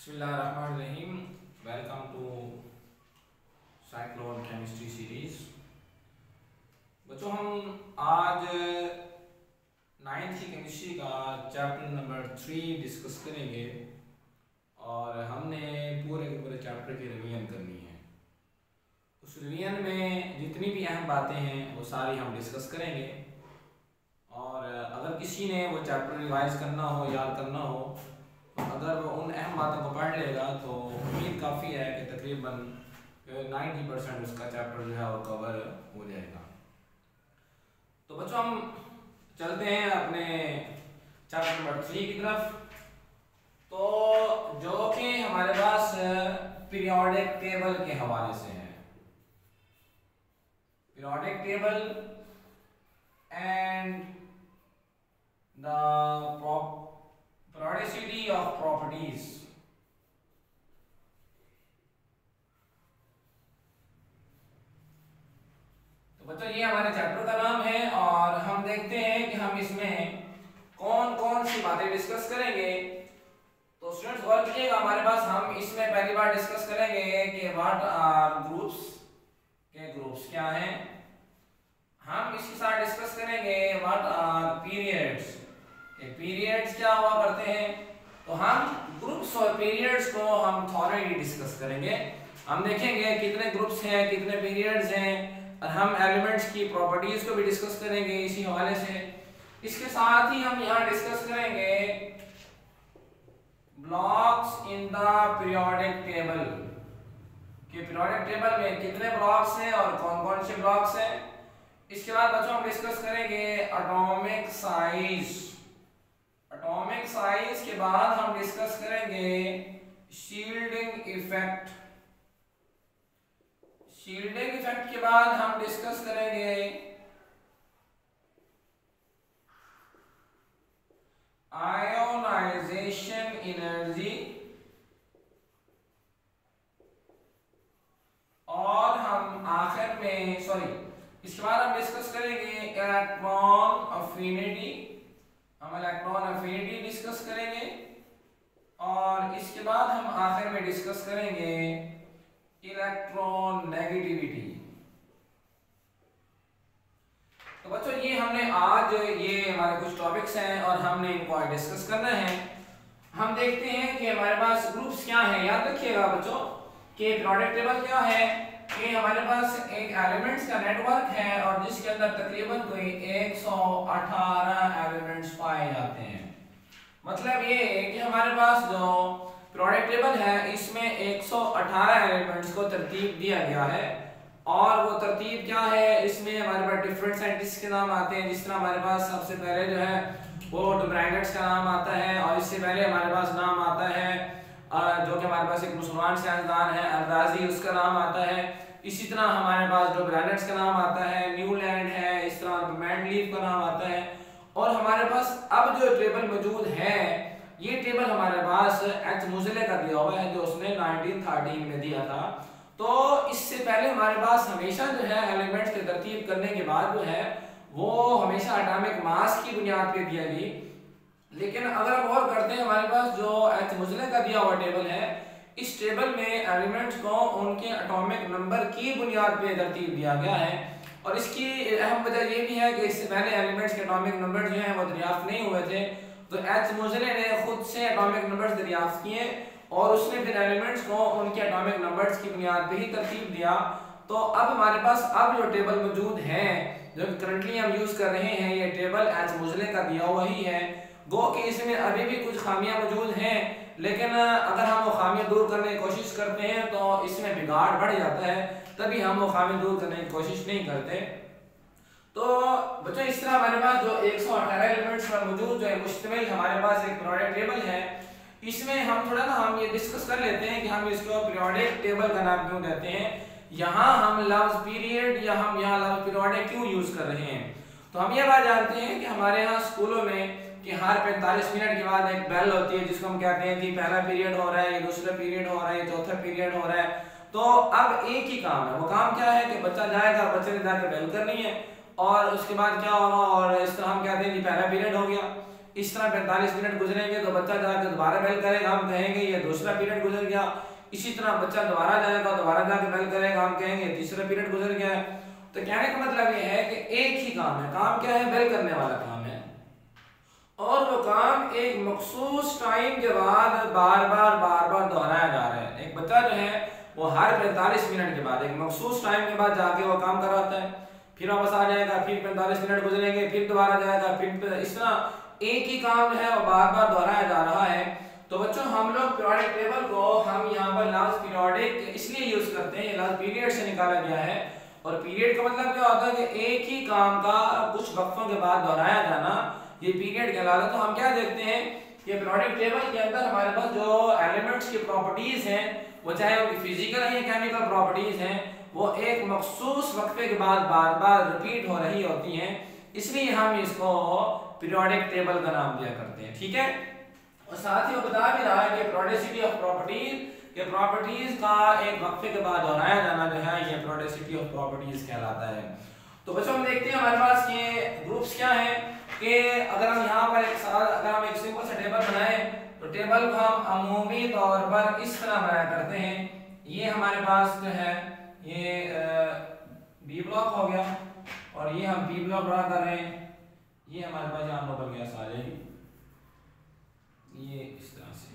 बिस्मिल्लाहिर्रहमानिर्रहीम। Welcome to cyclone chemistry series. बच्चों, हम आज 9th की केमिस्ट्री का चैप्टर नंबर 3 डिस्कस करेंगे और हमने पूरे के पूरे चैप्टर की रिवीजन करनी है। उस रिवीजन में जितनी भी अहम बातें हैं वो सारी हम डिस्कस करेंगे और अगर किसी ने वो चैप्टर रिवाइज करना हो, याद करना हो, अगर वो उन अहम बातों को पढ़ लेगा तो उम्मीद काफ़ी है कि तकरीबन 90% उसका चैप्टर जो है वो कवर हो जाएगा। तो बच्चों, हम चलते हैं अपने चैप्टर नंबर 3 की तरफ, तो जो कि हमारे पास पीरियोडिक टेबल के हवाले से है। Periodic table and the periodicity of properties। तो बच्चों, ये हमारे चैप्टर का नाम है और हम देखते हैं कि हम इसमें कौन कौन सी बातें डिस्कस करेंगे। तो स्टूडेंट्स गौर कीजिएगा, हमारे पास हम इसमें पहली बार डिस्कस करेंगे कि व्हाट आर ग्रुप्स, के ग्रुप्स क्या हैं। हम इसके साथ डिस्कस करेंगे व्हाट आर पीरियड्स, पीरियड्स क्या हुआ करते हैं। तो हम ग्रुप्स और पीरियड्स को हम थॉरली डिस्कस करेंगे। हम देखेंगे कितने ग्रुप्स हैं, कितने पीरियड्स हैं, और हम एलिमेंट्स की प्रॉपर्टीज को भी डिस्कस करेंगे इसी हवाले से। इसके साथ ही हम यहाँ डिस्कस करेंगे blocks in the periodic table, कि पीरियोडिक टेबल में कितने ब्लॉक्स हैं और कौन कौन से ब्लॉक्स हैं। इसके बाद बच्चों हम डिस्कस करेंगे एटॉमिक साइज। एटॉमिक साइज के बाद हम डिस्कस करेंगे शील्डिंग इफेक्ट। शील्डिंग इफेक्ट के बाद हम डिस्कस करेंगे आयोनाइजेशन एनर्जी, और हम आखिर में इसके बाद हम डिस्कस करेंगे इलेक्ट्रॉन अफिनिटी। हम इलेक्ट्रॉन अफिनिटी डिस्कस करेंगे और इसके बाद हम आखिर में डिस्कस करेंगे इलेक्ट्रॉन नेगेटिविटी। तो बच्चों, ये हमने आज ये हमारे कुछ टॉपिक्स हैं और हमने इनको आज डिस्कस करना है। हम देखते हैं कि हमारे पास ग्रुप्स क्या हैं। याद रखिएगा बच्चों कि पीरियोडिक टेबल क्या है कि हमारे पास एक एलिमेंट्स का नेटवर्क है और जिसके अंदर तकरीबन कोई 118 एलिमेंट्स पाए जाते हैं। मतलब ये कि हमारे पास जो पीरियोडिक टेबल है इसमें 118 एलिमेंट्स को तरतीब दिया गया है। और वो तरतीब क्या है, इसमें हमारे पास डिफरेंट साइंटिस्ट के नाम आते हैं। जिस तरह हमारे पास सबसे पहले जो है वो डुब्राइनेट्स का नाम आता है, और इससे पहले हमारे पास नाम आता है जो कि हमारे पास एक मुसलमान साइंसदान है अल-राजी, उसका नाम आता है। इसी तरह हमारे पास डुब्राइनेट्स का नाम आता है, न्यूलैंड है, इस तरह मैंडलीफ का नाम आता है। और हमारे पास अब जो टेबल मौजूद है, ये टेबल हमारे पास एच मुज़ले का दिया हुआ है जो उसने 1913 में दिया था। तो इससे पहले हमारे पास हमेशा जो है एलिमेंट्स की तरतीब करने के बाद जो है वो हमेशा एटॉमिक मास की बुनियाद पे दिया गई। लेकिन अगर आप गौर करते हैं, हमारे पास जो एच मुज़ले का दिया हुआ टेबल है, इस टेबल में एलिमेंट्स को उनके एटॉमिक नंबर की बुनियाद पे तरतीब दिया गया है। और इसकी अहम वजह ये भी है कि इससे पहले एलिमेंट्स के एटॉमिक नंबर जो हैं वो दरियाफ्त नहीं हुए थे। तो एच मुज़ले ने खुद से एटॉमिक नंबर्स दरियाफ्त किए और उसने फिर एलिमेंट्स को उनके एटॉमिक नंबर्स की बुनियाद पे ही तरतीब दिया। तो अब हमारे पास अब जो टेबल मौजूद है, जो करंटली हम यूज कर रहे हैं, ये टेबल एच मुज़ले का दिया हुआ ही है। गो कि इसमें अभी भी कुछ खामियां मौजूद हैं, लेकिन अगर हम वो खामियां दूर करने की कोशिश करते हैं तो इसमें बिगाड़ बढ़ जाता है, तभी हम वो खामियां दूर करने की कोशिश नहीं करते। तो बच्चों, इस तरह हमारे पास जो 118 एलिमेंट्स पर मौजूद जो है मुश्तमिल हमारे पास एक पीरियोडिक टेबल है। इसमें हम थोड़ा ना हम ये डिस्कस कर लेते हैं कि हम इसको पीरियोडिक टेबल का नाम क्यों देते हैं। यहाँ हम लफ्ज पीरियड या हम यहाँ लफ्ज पीरियोडिक क्यों यूज कर रहे हैं। तो हम ये बात जानते हैं कि हमारे यहाँ स्कूलों में कि हर 45 मिनट के बाद एक बेल होती है जिसको हम कहते हैं कि पहला पीरियड हो रहा है, दूसरा पीरियड हो रहा है, चौथा पीरियड हो रहा है। तो अब एक ही काम है, वो काम क्या है कि बच्चा जाएगा, बच्चे ने जाकर बेल करनी है और उसके बाद क्या होगा, और इस तरह हम कहते हैं कि पहला पीरियड हो गया। इस तरह 45 मिनट गुजरेंगे तो बच्चा जाकर दोबारा बेल करेगा, हम कहेंगे ये दूसरा पीरियड गुजर गया। इसी तरह बच्चा दोबारा जाएगा, दोबारा जाकर बेल करेगा, हम कहेंगे तीसरा पीरियड गुजर गया। तो कहने का मतलब ये है कि एक ही काम है, काम क्या है, बेल करने वाला काम है, और वो काम एक मखसूस टाइम के बाद बार बार दोहराया जा रहा है। एक बच्चा जो है वो हर 45 मिनट के बाद एक मखसूस टाइम के बाद जाके वो काम कराता है, फिर वापस आ जाएगा, फिर 45 मिनट गुजरेंगे, फिर दोबारा जाएगा, फिर इस तरह एक ही काम जो है वो बार बार दोहराया जा रहा है। तो बच्चों हम लोग पीरियोडिक टेबल को हम यहाँ पर लफ्ज पीरियोडिक इसलिए यूज करते हैं, ये लफ्ज पीरियड से निकाला गया है, और पीरियड का मतलब क्या होता है कि एक ही काम का कुछ वक्तों के बाद दोहराया जाना, ये पीरियड कहलाता है। तो हम क्या देखते हैं कि पीरियोडिक टेबल के अंदर हमारे पास जो एलिमेंट्स की प्रॉपर्टीज हैं, वो चाहे उनकी फिजिकल या केमिकल प्रॉपर्टीज हैं, वो एक मखसूस वक्फे के बाद बार बार रिपीट हो रही होती हैं, इसलिए हम इसको पीरियोडिक टेबल का नाम दिया करते हैं। ठीक है, और साथ ही वो बता भी रहा है कि पीरियोडिसिटी ऑफ प्रॉपर्टीज के प्रॉपर्टीज का एक वक्फे के बाद दोहराया जाना जो है ये पीरियोडिसिटी ऑफ प्रॉपर्टीज कहलाता है। तो बच्चों हम देखते हैं हमारे पास ये ग्रुप्स क्या हैं कि अगर हम यहाँ पर अगर हम एक सिंपल सा टेबल बनाएं तो टेबल को हम अमूमी तौर पर इस तरह बनाया करते हैं। ये हमारे पास जो है ये बी ब्लॉक हो गया, और ये हम बी ब्लॉक ड्रा कर रहे हैं, ये हमारे पास यहाँ नोबल गैस आ जाएगी, ये इस तरह से।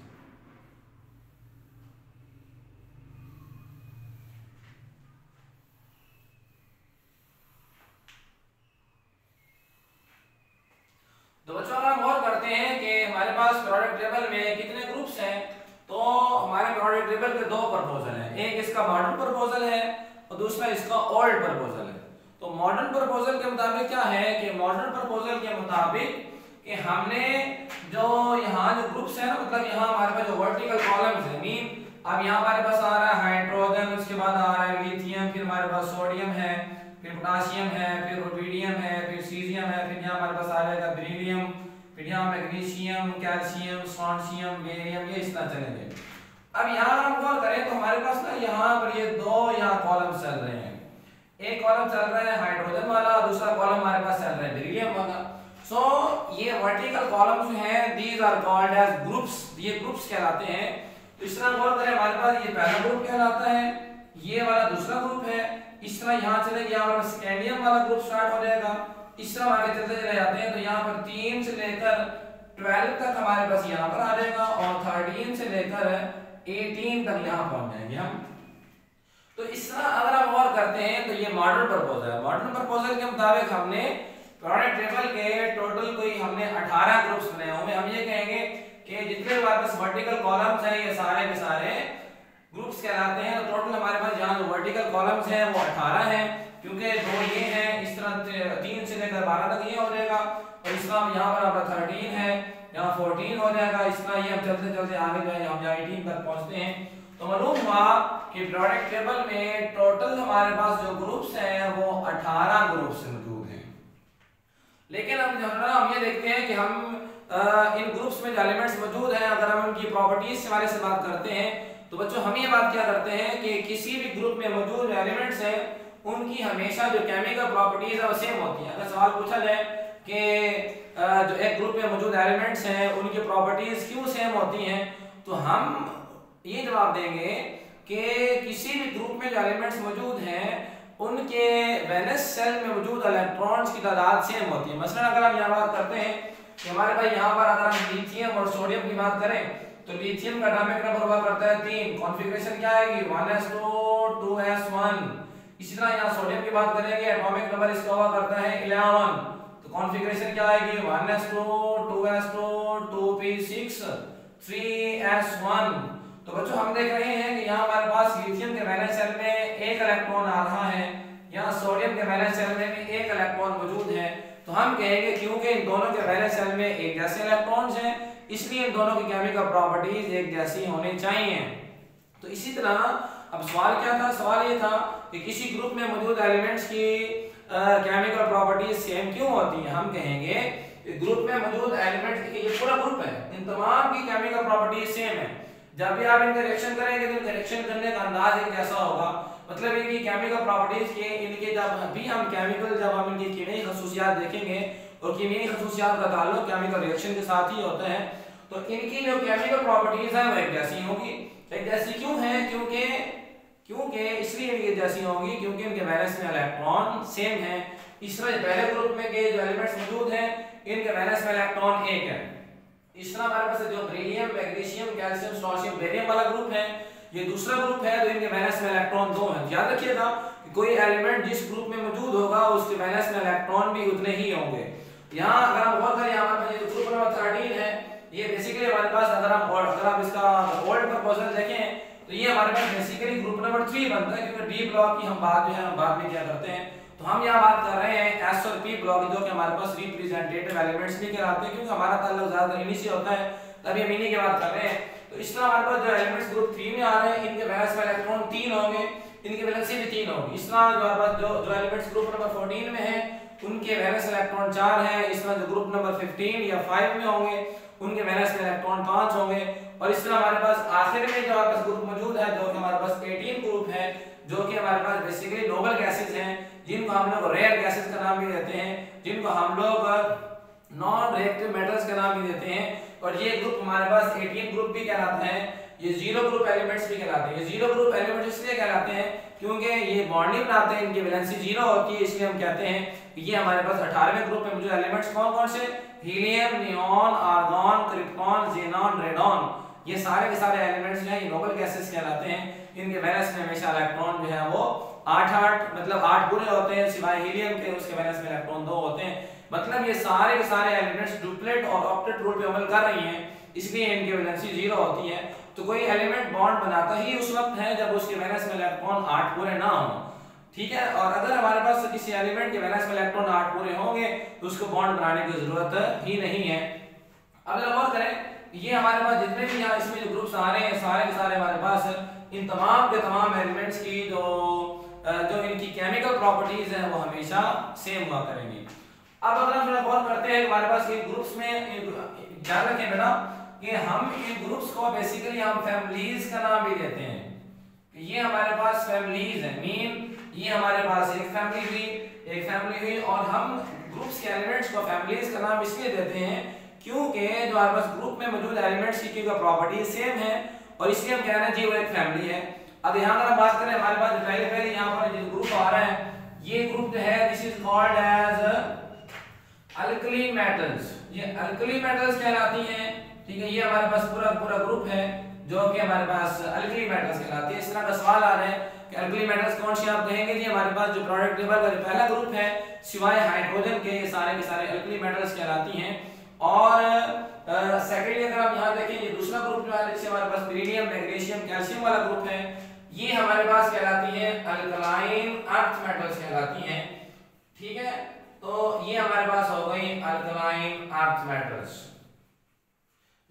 तो बच्चों हम गौर करते हैं कि हमारे पास पीरियोडिक टेबल में कितने ग्रुप्स हैं। तो हमारे पीरियोडिक टेबल के दो प्रपोजल हैं, एक इसका मॉडर्न प्रपोजल है और दूसरा इसका ओल्ड प्रपोजल है। तो मॉडर्न प्रपोजल के मुताबिक क्या है कि मॉडर्न प्रपोजल के मुताबिक कि हमने जो यहाँ जो ग्रुप्स है ना, मतलब यहाँ हमारे पास जो वर्टिकल कॉलम्स है, मीन अब यहाँ हमारे पास आ रहा है हाइड्रोजन, उसके बाद आ रहा है लिथियम, फिर हमारे पास सोडियम है, फिर पोटाशियम है, फिर रुबिडियम है, फिर सीजियम है, फिर यहाँ हमारे पास आ जाएगा बेरिलियम, फिर यहाँ मैग्नीशियम, कैल्शियम, स्ट्रोंशियम, बेरियम, ये इस तरह चलेंगे। अब यहाँ हम गौर करें तो हमारे पास ना यहाँ पर ये दो यहाँ कॉलम चल रहे हैं, एक कॉलम चल रहा है हाइड्रोजन वाला, दूसरा कॉलम हमारे पास चल रहा है बेरिलियम वाला। सो ये वर्टिकल कॉलम्स जो हैं these are called as groups, ये ग्रुप्स कहलाते हैं। तो इस तरह गौर करें हमारे पास ये पहला ग्रुप कहलाता है, ये वाला दूसरा ग्रुप है, इस तरह यहाँ चलेंगे, यहाँ पर स्कैंडियम वाला ग्रुप स्टार्ट हो जाएगा, इस तरह आगे चलते चले जाते हैं। तो यहाँ पर 3 से लेकर 12 तक हमारे पास यहाँ पर आ जाएगा, और 13 से लेकर 18 तक यहाँ पहुंच जाएंगे हम। तो इस तरह अगर हम गौर करते हैं तो ये मॉडर्न प्रपोजल है। मॉडर्न प्रपोजल के मुताबिक हमने पीरियोडिक टेबल के टोटल कोई हमने 18 ग्रुप्स बनाए हुए। हम ये कहेंगे कि जितने हमारे पास वर्टिकल कॉलम्स हैं ये सारे के सारे ग्रुप्स कहलाते हैं। तो टोटल हमारे पास यहाँ जो वर्टिकल कॉलम्स हैं वो 18 हैं, क्योंकि दो ये हैं, इस तरह 3 से लेकर 12 तक ये हो जाएगा, और इस तरह यहाँ पर आपका 13 है, यहाँ 14 हो जाएगा, इस तरह ये हम चलते चलते आगे जो है हम 18 तक पहुँचते हैं। तो मालूम हुआ कि पीरियोडिक टेबल में टोटल हमारे पास जो ग्रुप्स हैं वो 18 ग्रुप्स मौजूद हैं। लेकिन हम ये देखते हैं कि हम इन ग्रुप्स में जो एलिमेंट्स मौजूद हैं, अगर हम उनकी प्रॉपर्टीज के बारे में बात करते हैं तो बच्चों हम ये बात क्या करते हैं कि किसी भी ग्रुप में मौजूद एलिमेंट्स हैं उनकी हमेशा जो केमिकल प्रॉपर्टीज है वो सेम होती हैं। अगर सवाल पूछा जाए कि जो एक ग्रुप में मौजूद एलिमेंट्स हैं उनकी प्रॉपर्टीज क्यों सेम होती हैं, तो हम ये जवाब देंगे कि किसी भी ग्रुप में जो एलिमेंट्स मौजूद हैं उनके वैलेंस सेल में मौजूद इलेक्ट्रॉन्स की तादाद सेम होती है। मसलन अगर हम यहाँ बात करते हैं कि हमारे पास यहाँ पर अगर हम लिथियम और सोडियम की बात करें तो लिथियम का एटॉमिक नंबर हुआ करता है 3, कॉन्फ़िगरेशन क्या आएगी 1s2 2s1। इसी तरह यहाँ सोडियम की बात करेंगे, एटॉमिक नंबर इसका हुआ करता है 11, तो कॉन्फ़िगरेशन क्या आएगी 1s2 2s2 2p6 3s1। तो बच्चों हम देख रहे हैं कि यहाँ हमारे पास लिथियम के वैलेंस सेल में एक इलेक्ट्रॉन आ रहा है, यहाँ सोडियम के वैलेंस सेल में भी एक इलेक्ट्रॉन मौजूद है। तो हम कहेंगे क्योंकि इन दोनों के वैलेंस सेल में एक जैसे इलेक्ट्रॉन्स हैं इसलिए इन दोनों की केमिकल प्रॉपर्टीज एक जैसी होनी चाहिए। तो इसी तरह अब सवाल क्या था, सवाल ये था कि किसी ग्रुप में मौजूद एलिमेंट्स की केमिकल प्रॉपर्टीज सेम क्यों होती हैं। हम कहेंगे ग्रुप में मौजूद एलिमेंट्स, ये पूरा ग्रुप है, इन तमाम की केमिकल प्रॉपर्टीज सेम है। जब भी आप इनका रिएक्शन करेंगे तो इनका रिएक्शन करने का अंदाज एक जैसा होगा, मतलब इनकी केमिकल प्रॉपर्टीज के इनके जब भी हम केमिकल जब हम इनकी कीमियाई खसूसियात देखेंगे और कीमियाई खसूसियात का ताल्लुक केमिकल रिएक्शन के साथ ही होता है। तो इनकी जो केमिकल प्रॉपर्टीज है वो एक जैसी होगी। एक जैसी क्यों है? क्योंकि इसलिए ये जैसी होगी क्योंकि इनके वैलेंस में इलेक्ट्रॉन सेम है। इस तरह पहले ग्रुप में के जो एलिमेंट्स मौजूद हैं इनके वैलेंस में इलेक्ट्रॉन एक है। इस तरह हमारे पास जो beryllium, magnesium, calcium, strontium, barium वाला ग्रुप है, ये दूसरा ग्रुप है तो इनके वैलेंस में इलेक्ट्रॉन 2 है। याद रखिएगा कोई एलिमेंट जिस ग्रुप में मौजूद होगा उसके वैलेंस में इलेक्ट्रॉन भी उतने ही होंगे। यहाँ अगर हम गौर करें यहाँ पर जो ग्रुप नंबर 13 है ये बेसिकली हमारे पास अगर आप इसका ओल्ड प्रपोजल देखें तो ये हमारे पास बेसिकली ग्रुप नंबर 3 बनता है, क्योंकि डी ब्लॉक की हम बात जो है बाद में क्या करते हैं। तो हम यहाँ बात कर रहे हैं एस और पी ब्लॉक जो कि हमारे पास रिप्रेजेंटेटिव एलिमेंट्स भी कहलाते हैं, क्योंकि हमारा ताल्लुक ज्यादातर इन्हीं से होता है, तभी हम इन्हीं की बात कर रहे हैं। तो इस तरह हमारे पास जो एलिमेंट्स ग्रुप 3 में आ रहे हैं इनके वैलेंस में इलेक्ट्रॉन 3 होंगे, इनकी वैलेंसी भी 3 होगी। इस तरह जो हमारे पास जो एलिमेंट्स ग्रुप नंबर 14 में है उनके वैलेंस इलेक्ट्रॉन 4 है। इस तरह जो ग्रुप नंबर 15 या 5 में होंगे उनके वैलेंस में इलेक्ट्रॉन 5 होंगे। और इस तरह हमारे पास आखिर में जो हमारे पास ग्रुप मौजूद है जो कि हमारे पास 18 ग्रुप है, जो कि हमारे पास बेसिकली नोबल गैसेस हैं, जिनको हम लोग रेयर गैसेस का नाम भी देते हैं, जिनको हम लोग नॉन रिएक्टिव मेटल्स का नाम भी देते हैं। और ये ग्रुप हमारे पास 18 ग्रुप भी कहलाते हैं, ये जीरो ग्रुप एलिमेंट्स भी कहलाते हैं। ये जीरो ग्रुप एलिमेंट्स इसलिए कहलाते हैं क्योंकि ये बॉन्ड नहीं बनाते हैं, इनकी वैलेंसी जीरो होती है, इसलिए हम कहते हैं कि ये हमारे पास 18वें ग्रुप में मौजूद एलिमेंट्स कौन कौन से, helium, neon, argon, krypton, xenon, radon, ये सारे के सारे एलिमेंट्स जो हैं ये नोबल गैसेस कहलाते हैं। इनके वैलेंस में हमेशा इलेक्ट्रॉन जो है वो 8 मतलब 8 पूरे होते हैं, सिवाय हीलियम के उसके वैलेंस में इलेक्ट्रॉन 2 होते हैं। मतलब ये सारे के सारे एलिमेंट्स डुप्लेट और ऑक्टेट रूल पे अमल कर रही हैं, इसलिए इनकी वैलेंसी 0 होती है। तो कोई एलिमेंट बॉन्ड बनाता ही उस वक्त है जब उसके वैलेंस में इलेक्ट्रॉन 8 पूरे ना हो, ठीक है। और अगर हमारे पास किसी एलिमेंट के वैलेंस में इलेक्ट्रॉन 8 पूरे होंगे तो उसको बॉन्ड बनाने की जरूरत ही नहीं है। अब अगर गौर करें ये हमारे पास जितने भी यहाँ इसमें जो ग्रुप्स आ रहे हैं सारे के सारे हमारे पास इन तमाम के तमाम एलिमेंट्स की जो इनकी केमिकल प्रॉपर्टीज हैं वो हमेशा सेम हुआ करेंगी। अब अगर हम गौर करते हैं हमारे पास इन ग्रुप्स में ध्यान रखें बेटा कि हम इन ग्रुप्स को बेसिकली हम फैमिलीज का नाम भी देते हैं कि ये हमारे पास फैमिलीज हैं। मीन ये हमारे पास एक फैमिली हुई और हम ग्रुप्स के एलिमेंट्स को फैमिलीज का नाम इसलिए देते हैं क्योंकि जो हमारे पास ग्रुप में मौजूद एलिमेंट्स की प्रॉपर्टी सेम है और इसलिए हम कह रहे हैं जी वो एक फैमिली है। अब यहाँ अगर हम बात करें हमारे पास पहले यहाँ पर जो ग्रुप आ रहा है ये ग्रुप जो है this is called as alkali metals, ये अल्कली मेटल्स कहलाती हैं, ठीक है। ये हमारे पास पूरा ग्रुप है जो कि हमारे पास अल्कली मेटल्स कहलाती है। इस तरह का सवाल आ रहा है कि अल्कली मेटल्स कौन सी आप कहेंगे जी हमारे पास जो प्रोडक्ट टेबल का जो पहला ग्रुप है सिवाय हाइड्रोजन के ये सारे अल्कली मेटल्स कहलाती हैं। और सेकेंडली अगर आप यहाँ देखें ये दूसरा ग्रुप जो है जिससे हमारे पास बेरिलियम, मैग्नीशियम, कैल्शियम वाला ग्रुप है, ये हमारे पास कहलाती है अल्कलाइन अर्थ मेटल्स कहलाती हैं, ठीक है। तो ये हमारे पास हो गई अल्कलाइन अर्थ मेटल्स,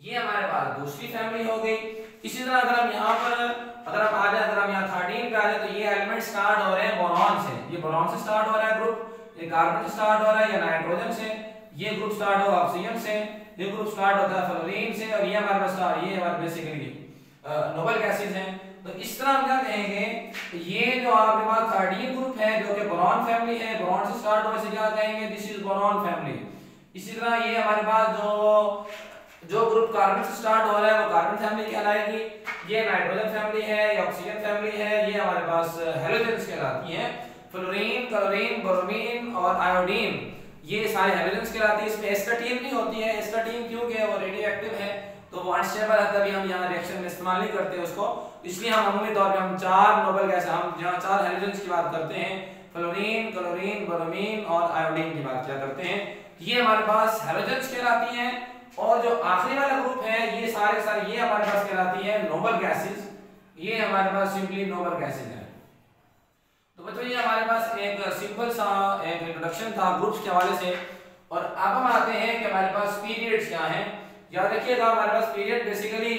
ये हमारे पास दूसरी फैमिली हो गई। इसी तरह अगर हम यहाँ पर अगर हम आ जाए अगर हम यहाँ 13 पे आ जाए तो ये एलिमेंट स्टार्ट हो रहे हैं बोरॉन से, ये बोरॉन से स्टार्ट हो रहा है ग्रुप, ये कार्बन से स्टार्ट हो रहा है या नाइट्रोजन से, ये ग्रुप स्टार्ट होगा ऑक्सीजन से, ये ग्रुप स्टार्ट होता है फ्लोरीन से और ये हमारे पास ये हमारे बेसिकली नोबल गैसेस हैं। तो इस तरह हम क्या कहेंगे ये जो आपके पास 13 ग्रुप है जो कि बोरॉन फैमिली है, बोरॉन से स्टार्ट होने से क्या कहेंगे दिस इज बोरॉन फैमिली। इसी तरह ये हमारे पास जो ग्रुप कार्बन से स्टार्ट हो रहा है वो कार्बन फैमिली कहलाएगी, ये नाइट्रोजन फैमिली है, ये ऑक्सीजन फैमिली है, ये हमारे पास हैलोजेंस कहलाती हैं। फ्लोरीन, क्लोरीन, ब्रोमीन और आयोडीन ये सारे हैलोजेंस कहलाती है। इसमें एस का टीम नहीं होती है, एस का टीम क्योंकि वो रेडियो एक्टिव है तो वो अनस्टेबल है, तभी हम यहाँ रिएक्शन में इस्तेमाल नहीं करते उसको, इसलिए हम अमूमी तौर पे हम 4 नोबल गैस हम यहाँ 4 हैलोजेंस की बात करते हैं, फ्लोरीन, क्लोरीन, ब्रोमीन और आयोडीन की बात किया करते हैं, ये हमारे पास हैलोजेंस कहलाती हैं। और जो आखिरी वाला ग्रुप है ये सारे ये हमारे पास कहलाती है नोबल गैसेस, ये हमारे पास सिंपली नोबल गैसेस है। तो बच्चों ये हमारे पास एक सिंपल सा एक इंट्रोडक्शन था ग्रुप्स के हवाले से। और अब हम आते हैं कि हमारे पास पीरियड्स क्या हैं। याद रखिएगा हमारे पास पीरियड बेसिकली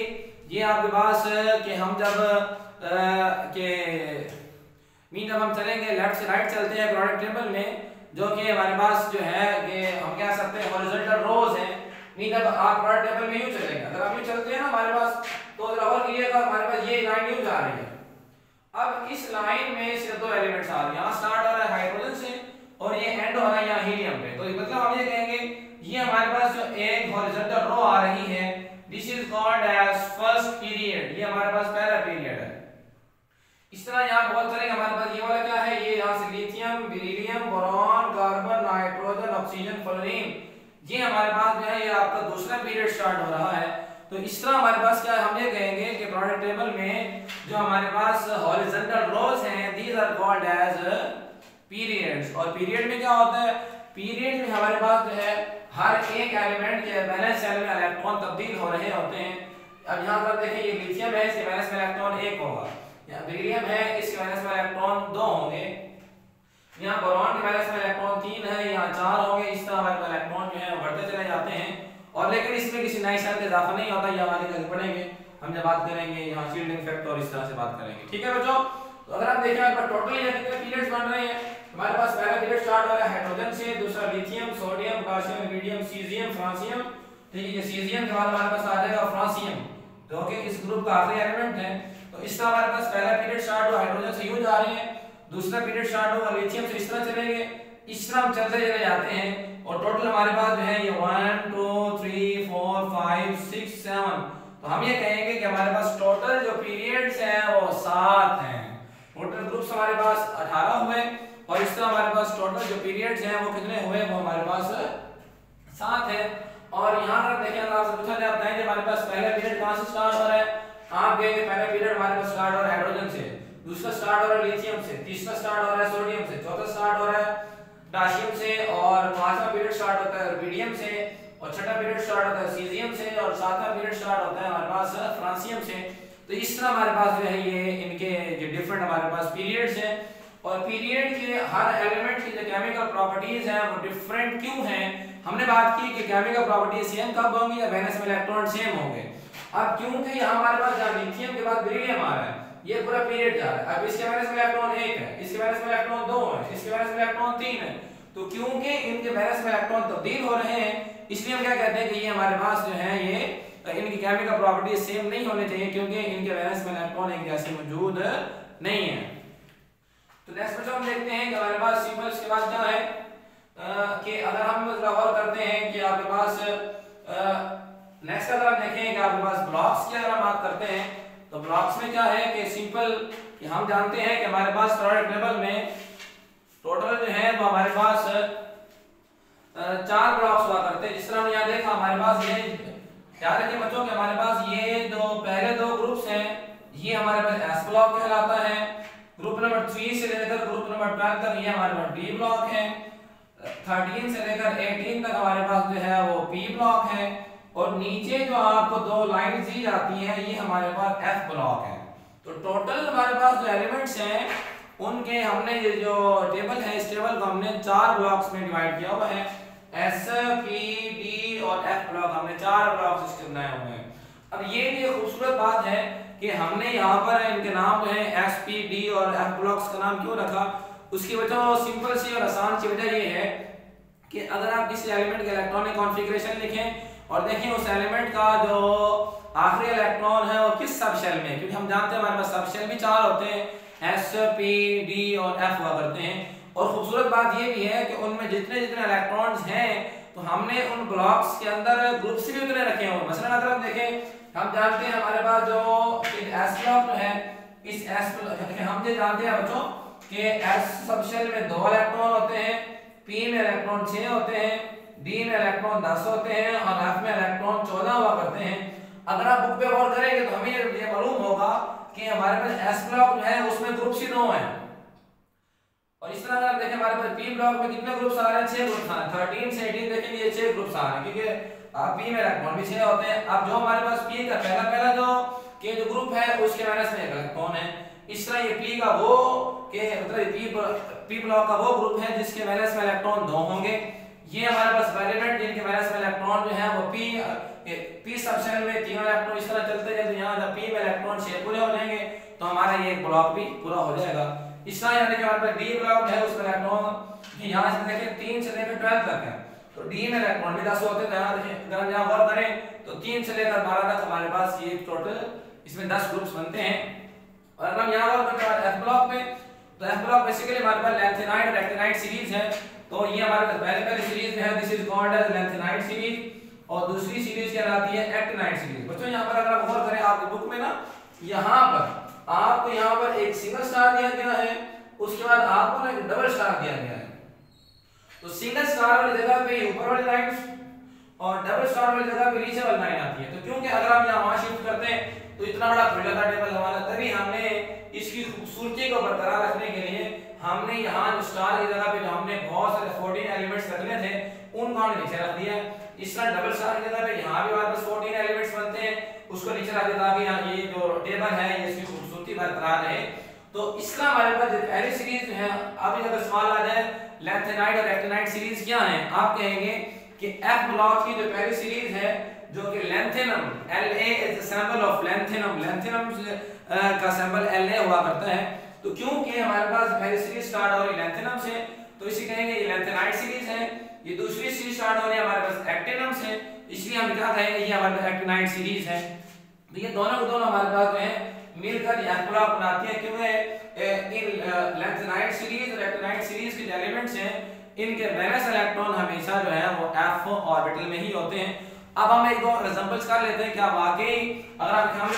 ये आपके पास कि हम जब हम चलेंगे लेफ्ट से राइट चलते हैं प्रोडक्ट टेबल में, जो कि हमारे पास जो है कि हम कह सकते हैं हॉरिजॉन्टल रोज हैं। मीन जब आप प्रोडक्ट टेबल में यूं चलेंगे, अगर आप यूं चलते हैं ना हमारे पास तो जरा और कीजिएगा हमारे पास ये लाइन यूं जा रही है। अब इस लाइन में सिर्फ 2 एलिमेंट्स आ रहे हैं, यहाँ स्टार्ट हो रहा है हाइड्रोजन से और ये एंड हो रहा है यहाँ हीलियम पे। तो मतलब हम ये कहेंगे ये हमारे पास जो एक हॉरिजॉन्टल रो आ रही है, this is called as first period, ये हमारे पास पहला पीरियड है। इस तरह यहाँ बहुत सारे हमारे पास ये वाला क्या है, ये यहाँ से lithium, beryllium, boron, carbon, nitrogen, oxygen, fluorine, ये हमारे पास जो है ये आपका दूसरा पीरियड स्टार्ट हो रहा है। तो इस तरह हमारे पास क्या है, हम ये कहेंगे कि पीरियोडिक टेबल में जो हमारे पास हॉरिजॉन्टल रोज हैं, these are called as periods. और पीरियड में क्या होता है, पीरियड में हमारे पास जो है हर एक एलिमेंट के वैलेंस शेल में इलेक्ट्रॉन तब्दील हो रहे होते हैं। अब यहाँ पर देखें ये लिथियम है, इसके वैलेंस में इलेक्ट्रॉन 1 होगा, यहाँ बेरिलियम है, इसके वैलेंस में इलेक्ट्रॉन 2 होंगे, यहाँ बोरॉन के वैलेंस में इलेक्ट्रॉन 3 है, यहाँ 4 होंगे। इस तरह हमारे पास इलेक्ट्रॉन जो है बढ़ते चले जाते हैं। और लेकिन इसमें किसी नई शेल का इजाफा नहीं होता, ये हमारे कल पढ़ेंगे, हम जब बात करेंगे यहाँ शील्डिंग इफेक्ट और इस तरह से बात करेंगे। ठीक है बच्चों, तो अगर आप देखें यहाँ पर टोटल ये कितने पीरियड्स बन रहे हैं, हमारे पास पहला पीरियड स्टार्ट हो रहा है हाइड्रोजन से, दूसरा lithium, sodium, potassium, iridium, caesium, francium. ठीक है, ये सीजियम के बाद हमारे पास आ जाएगा फ्रांसियम, जो कि इस ग्रुप का आखिरी एलिमेंट है। तो इस तरह हमारे पास पहला पीरियड स्टार्ट हुआ हाइड्रोजन से, यूं जा रहे हैं, दूसरा पीरियड स्टार्ट हुआ लिथियम से, इस तरह चलेंगे, इस तरह हम चलते चले जाते हैं। और टोटल हमारे पास जो है ये 1 2 3 4 5 6 7, तो हम ये कहेंगे कि हमारे पास टोटल जो पीरियड्स हैं वो 7 हैं। टोटल ग्रुप्स हमारे पास 18 हुए, और इस तरह हमारे पास टोटल जो पीरियड्स हैं वो कितने हुए, वो हमारे पास 7 है। और यहाँ पर देखें, अगर आपसे पूछा जाए बताएं हमारे पास पहला पीरियड कहाँ से स्टार्ट हो रहा है, आप कहेंगे पहला पीरियड हमारे पास स्टार्ट हो रहा है हाइड्रोजन से, दूसरा स्टार्ट हो रहा है लिथियम से, तीसरा स्टार्ट हो रहा है सोडियम से, चौथा स्टार्ट हो रहा है पोटेशियम से, और पांचवा पीरियड स्टार्ट होता है रुबिडियम से, और छठा पीरियड स्टार्ट होता है सीजियम से, और सातवां पीरियड स्टार्ट होता है हमारे पास फ्रांसियम से। तो इस तरह हमारे पास जो है ये इनके जो डिफरेंट हमारे पास पीरियड्स हैं। और पीरियड के हर एलिमेंट की जो केमिकल प्रॉपर्टीज हैं वो डिफरेंट क्यों हैं, हमने बात की कि केमिकल प्रॉपर्टीज सेम कब होंगी, या वैलेंस में इलेक्ट्रॉन सेम होंगे। अब क्योंकि यहाँ हमारे पास जहाँ लिथियम के बाद बेरिलियम आ रहा है, ये पूरा पीरियड जा रहा है, अब इसके वैलेंस में इलेक्ट्रॉन 1 है, इसके वैलेंस में इलेक्ट्रॉन 2 है, इसके वैलेंस में इलेक्ट्रॉन 3 है। तो क्योंकि इनके वैलेंस में इलेक्ट्रॉन तब्दील हो रहे हैं, इसलिए हम क्या कहते हैं कि ये हमारे पास जो है ये इनकी केमिकल प्रॉपर्टीज सेम नहीं होने चाहिए, क्योंकि इनके वैलेंस में इलेक्ट्रॉन एक जैसे मौजूद नहीं है। तो नेक्स्ट बच्चों हम देखते हैं कि हमारे पास सिंबल्स के बाद क्या है, कि अगर हम गौर करते हैं कि आपके पास नेक्स्ट अगर हम देखें कि आपके पास ब्लॉक्स की अगर हम बात करते हैं, तो ब्लॉक्स में क्या है कि सिंपल कि हम जानते हैं कि हमारे पास पीरियोडिक टेबल में टोटल जो है वो हमारे पास 4 ब्लॉक्स हुआ करते हैं। जिस तरह हमने यहाँ देखा हमारे पास ये, याद रखिए बच्चों कि हमारे पास ये जो पहले 2 ग्रुप्स हैं ये हमारे पास एस ब्लॉक कहलाता है, ग्रुप नंबर 3 से लेकर ग्रुप नंबर 12 तक ये हमारे पास डी ब्लॉक है, 13 से लेकर 18 तक हमारे पास जो है वो पी ब्लॉक है, और नीचे जो आपको 2 लाइंस दी जाती हैं ये हमारे पास एफ ब्लॉक है। तो टोटल हमारे पास जो एलिमेंट्स हैं उनके हमने ये जो टेबल है इस टेबल को हमने 4 ब्लॉक्स में डिवाइड किया हुआ है, एस पी डी और एफ ब्लॉक, हमने 4 ब्लॉक्स इसके बनाए हुए हैं। अब ये भी एक खूबसूरत बात है कि हमने यहाँ पर इनके नाम जो है एस पी डी और एफ ब्लॉक्स का नाम क्यों रखा, उसकी वजह सिंपल सी और आसान सी वजह ये है कि अगर आप किसी एलिमेंट का इलेक्ट्रॉनिक कॉन्फ़िगरेशन लिखें और देखें उस एलिमेंट का जो आखिरी इलेक्ट्रॉन है वो किस सब शेल में, क्योंकि हम जानते हैं हमारे पास सब शेल भी 4 होते हैं, एस पी डी और एफ हुआ करते हैं। और खूबसूरत बात ये भी है कि उनमें जितने जितने इलेक्ट्रॉन्स हैं तो हमने उन ब्लॉक्स के अंदर ग्रुप्स भी उतने रखे हैं। मसलन अगर हम देखें हम जानते हैं हमारे पास जो एस ब्लॉक है, इस एस हम ये जानते हैं बच्चों कि एस सब शेल में 2 इलेक्ट्रॉन होते हैं, पी में इलेक्ट्रॉन 6 होते हैं, डी में इलेक्ट्रॉन 10 होते हैं और एफ में इलेक्ट्रॉन 14 हुआ करते हैं। अगर आप बुक पे गौर करेंगे तो हमें ये मालूम होगा कि हमारे पास एस ब्लॉक जो है उसमें ग्रुप्स ही 2 हैं। और इस तरह अगर देखें हमारे पास पी ब्लॉक में कितने ग्रुप्स आ रहे हैं, 6 ग्रुप्स आ रहे हैं, 13 से 18 देखेंगे ये 6 ग्रुप्स आ रहे हैं, क्योंकि पी में इलेक्ट्रॉन भी 6 होते हैं। अब जो हमारे पास पी का पहला जो ग्रुप है उसके वैलेंस में 1 इलेक्ट्रॉन है। इस तरह ये पी का वो के मतलब पी ब्लॉक का वो ग्रुप है जिसके वैलेंस में इलेक्ट्रॉन 2 होंगे। ये हमारे पास एलिमेंट जिनके वैलेंस में इलेक्ट्रॉन जो है वो पी सब शेल में 3 इलेक्ट्रॉन, इस तरह चलते चलते यहाँ जब पी में इलेक्ट्रॉन 6 पूरे हो जाएंगे तो हमारा ये ब्लॉक भी पूरा हो जाएगा। इस तरह यहाँ देखिए हमारे पास डी ब्लॉक है उसमें इलेक्ट्रॉन यहाँ से देखिए 3 से लेकर 12 तक है, तो डी में इलेक्ट्रॉन भी 10 होते हैं। यहाँ देखिए अगर हम यहाँ गौर करें तो 3 से लेकर 12 तक हमारे पास ये टोटल इसमें 10 ग्रुप्स बनते हैं। और अगर हम यहाँ गौर करते हैं एफ ब्लॉक में, तो एफ ब्लॉक बेसिकली हमारे पास लैंथेनाइड रेक्टेनाइड सीरीज है। तो ये हमारे पास पहली सीरीज में है, this is called as lanthanide series, और दूसरी सीरीज कहलाती है एक्टिनाइड सीरीज। बच्चों यहाँ पर अगर आप गौर करें आपकी बुक में ना, यहाँ पर आपको यहाँ पर एक सिंगल स्टार दिया गया है, उसके बाद आपको ना एक डबल स्टार दिया गया है। तो सिंगल स्टार वाली जगह पे ऊपर वाली लाइन और डबल स्टार वाली जगह पे नीचे वाली लाइन आती है। तो क्योंकि अगर हम यहाँ वहां शिफ्ट करते हैं तो इतना बड़ा खुल जाता टेबल हमारा, तभी हमने इसकी खूबसूरती को बरकरार रखने के लिए हमने यहाँ जो स्टार की जगह पे जो हमने बहुत सारे 14 एलिमेंट्स रखने थे उनको हमने नीचे रख दिया। इस तरह डबल स्टार की जगह पे यहाँ भी हमारे पास 14 एलिमेंट्स बनते हैं, उसको नीचे रख दिया ताकि यहाँ ये जो टेबल है ये इसकी खूबसूरती बरकरार रहे। तो इसका हमारे पास जो पहली सीरीज है, अभी अगर सवाल आ जाए लेंथेनाइड और एक्टिनाइड सीरीज क्या है, आप कहेंगे कि एफ ब्लॉक की जो पहली सीरीज है जो कि lanthanum, La is the symbol of lanthanum, lanthanum का सिंबल La हुआ करता है। तो क्योंकि हमारे पास पहली सीरीज स्टार्ट हो रही है लेंथेनम से, तो इसे कहेंगे ये लेंथेनाइड सीरीज है। ये दूसरी सीरीज स्टार्ट हो रही है हमारे पास एक्टिनम से, इसलिए हम क्या कहेंगे ये हमारे पास एक्टिनाइड सीरीज है। तो ये दोनों हमारे पास जो है मिलकर ये एफ ब्लॉक बनाती है, क्योंकि इन लेंथेनाइड सीरीज और एक्टिनाइड सीरीज के जो एलिमेंट्स हैं इनके वैलेंस इलेक्ट्रॉन हमेशा जो है वो f ऑर्बिटल में ही होते हैं। अब हम एक दो एग्जांपल्स कर लेते हैं, क्या वाकई अगर हम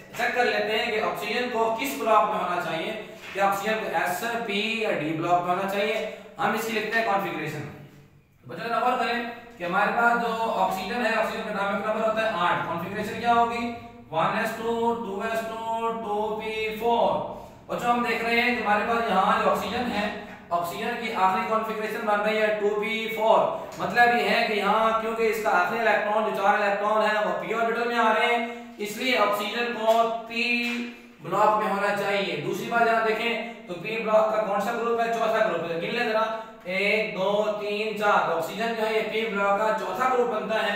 चेक कर लेते हैं कि ऑक्सीजन को किस ब्लॉक में होना चाहिए, कि ऑक्सीजन को S, P या D ब्लॉक में होना चाहिए। हम इसकी लिखते हैं कॉन्फ़िगरेशन। बच्चों नंबर करें कि हमारे पास जो ऑक्सीजन है, ऑक्सीजन का एटॉमिक नंबर होता है 8। कॉन्फ़िगरेशन क्या होगी 1s2 2s2 2p4। बच्चों हम देख रहे हैं कि हमारे पास यहाँ जो ऑक्सीजन है, ऑक्सीजन की आखिरी कॉन्फ़िगरेशन बन रही है 2p4। मतलब ये है कि यहाँ क्योंकि इसका आखिरी इलेक्ट्रॉन जो 4 इलेक्ट्रॉन है वो p ऑर्बिटल में आ रहे हैं, इसलिए ऑक्सीजन को p ब्लॉक में होना चाहिए। दूसरी बात यहाँ देखें तो p ब्लॉक का कौन सा ग्रुप है, चौथा ग्रुप है। गिन ले जरा 1 2 3 4, तो ऑक्सीजन जो है ये p ब्लॉक का चौथा ग्रुप बनता है।